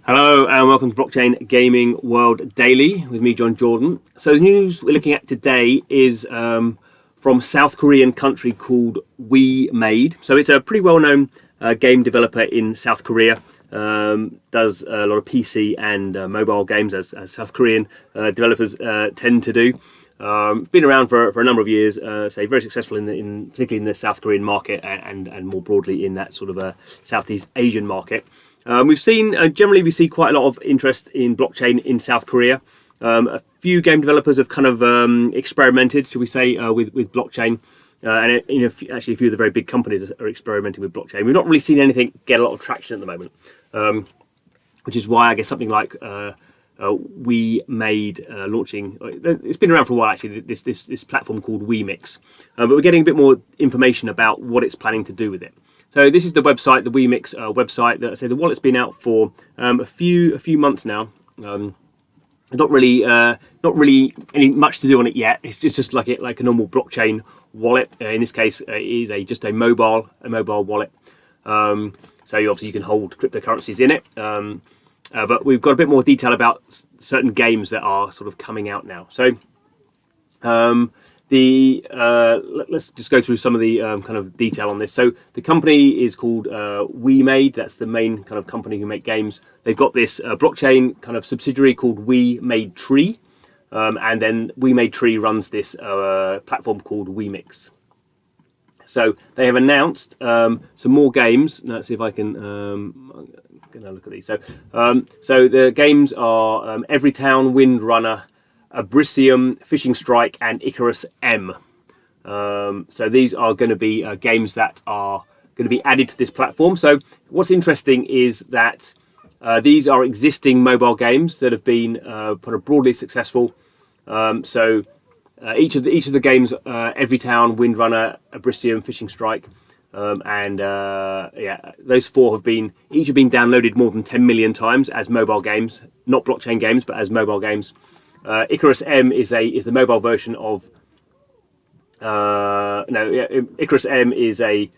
Hello and welcome to Blockchain Gaming World Daily with me, John Jordan. So the news we're looking at today is from South Korean country called Wemade. So it's a pretty well-known game developer in South Korea. Does a lot of PC and mobile games, as South Korean developers tend to do. Been around for a number of years, say very successful particularly in the South Korean market and more broadly in that sort of Southeast Asian market. We've seen, generally we see quite a lot of interest in blockchain in South Korea. A few game developers have kind of experimented, shall we say, with blockchain. And actually a few of the very big companies are experimenting with blockchain. We've not really seen anything get a lot of traction at the moment, which is why I guess something like Wemade launching. It's been around for a while actually. This platform called Wemix, but we're getting a bit more information about what it's planning to do with it. So this is the website, the Wemix website. That the wallet's been out for a few months now. Not really any much to do on it yet. It's just like a normal blockchain wallet. In this case, it is just a mobile wallet. So obviously you can hold cryptocurrencies in it. But we've got a bit more detail about certain games that are sort of coming out now. So let's just go through some of the kind of detail on this. So the company is called Wemade. That's the main kind of company who make games. They've got this blockchain kind of subsidiary called Wemade Tree, and then Wemade Tree runs this platform called Wemix. So they have announced some more games. Let's see if I can look at these. So the games are Everytown, Windrunner, Abyssrium, Fishing Strike, and Icarus M. So these are going to be games that are going to be added to this platform. So what's interesting is that these are existing mobile games that have been kind of broadly successful. Each of the games, Everytown, Windrunner, Abyssrium, Fishing Strike, and those four have been downloaded more than 10 million times as mobile games, not blockchain games, but as mobile games. Icarus M is the mobile version of Icarus M is a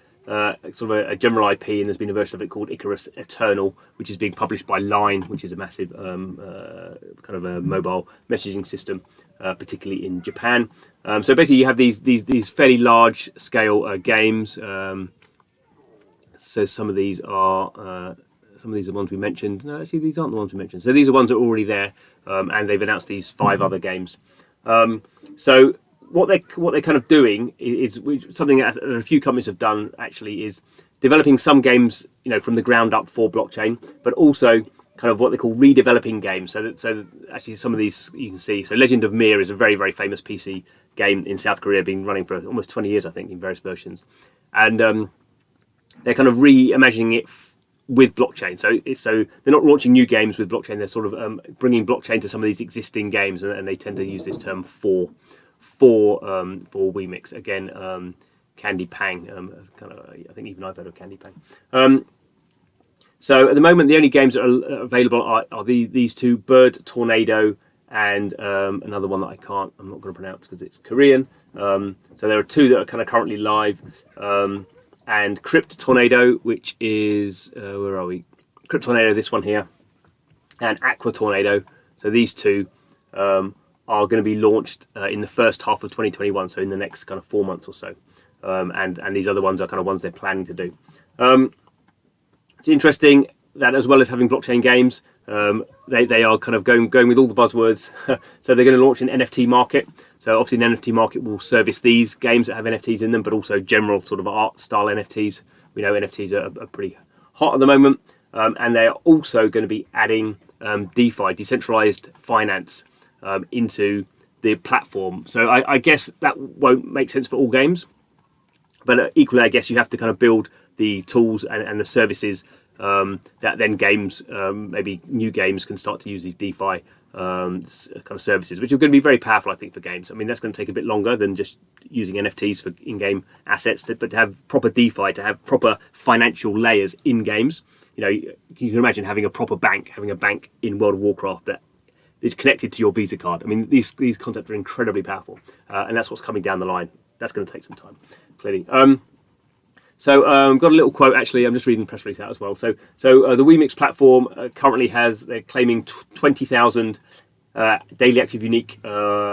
sort of a general IP, and there's been a version of it called Icarus Eternal, which is being published by Line, which is a massive kind of a mobile messaging system, particularly in Japan. So basically, you have these fairly large scale games. So some of these are the ones we mentioned. No, actually, these aren't the ones we mentioned. So these are ones that are already there, and they've announced these 5 other games. So what they're kind of doing is something that a few companies have done actually, is developing some games, from the ground up for blockchain, but also kind of what they call redeveloping games. So actually some of these you can see. So Legend of Mir is a very, very famous PC game in South Korea, been running for almost 20 years, I think, in various versions, and they're kind of reimagining it with blockchain. So they're not launching new games with blockchain. They're sort of bringing blockchain to some of these existing games, and they tend to use this term for Wemix. Again, Candy Pang. I think even I've heard of Candy Pang. So at the moment, the only games that are available are these two: Bird Tornado and another one that I'm not going to pronounce because it's Korean. So there are 2 that are kind of currently live. And Crypt Tornado, which is where are we? Crypt Tornado, this one here, and Aqua Tornado. So these 2 are going to be launched in the first half of 2021. So in the next kind of 4 months or so. And these other ones are kind of ones they're planning to do. It's interesting that as well as having blockchain games, they are kind of going with all the buzzwords. So they're going to launch an NFT market. So obviously the NFT market will service these games that have NFTs in them, but also general sort of art style NFTs. We know NFTs are pretty hot at the moment. And they are also going to be adding DeFi, decentralized finance, into the platform. So I guess that won't make sense for all games. But equally, I guess you have to kind of build the tools and the services that then games, maybe new games, can start to use these DeFi kind of services, which are going to be very powerful, I think, for games. I mean, that's going to take a bit longer than just using NFTs for in-game assets, but to have proper DeFi, to have proper financial layers in games. You can imagine having a proper bank, having a bank in World of Warcraft that is connected to your Visa card. I mean, these concepts are incredibly powerful, and that's what's coming down the line. That's going to take some time, clearly. So got a little quote, actually. I'm just reading the press release out as well. So the Wemix platform currently they're claiming 20,000 daily active unique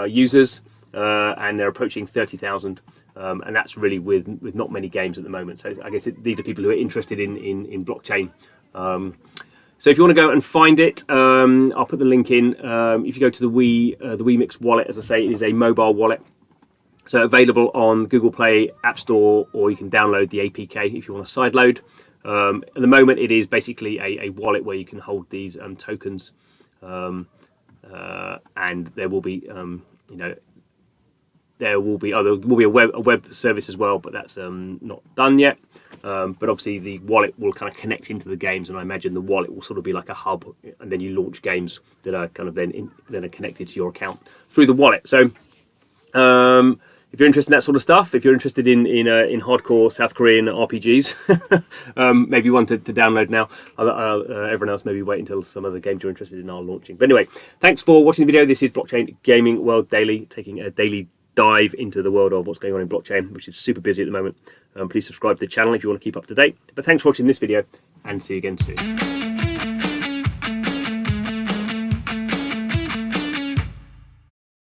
users, and they're approaching 30,000. And that's really with not many games at the moment. So I guess these are people who are interested in blockchain. So if you want to go and find it, I'll put the link in. If you go to the Wemix wallet, as I say, it is a mobile wallet. So available on Google Play, App Store, or you can download the APK if you want to sideload. At the moment, it is basically a wallet where you can hold these tokens, and there will be, there will be a web service as well, but that's not done yet. But obviously, the wallet will kind of connect into the games, and I imagine the wallet will sort of be like a hub, and then you launch games that are kind of then are connected to your account through the wallet. So. If you're interested in that sort of stuff, if you're interested in hardcore South Korean RPGs, maybe one to download now. Everyone else maybe wait until some of the games you're interested in are launching. But anyway, thanks for watching the video. This is Blockchain Gaming World Daily, taking a daily dive into the world of what's going on in blockchain, which is super busy at the moment. Please subscribe to the channel if you want to keep up to date. But thanks for watching this video, and see you again soon.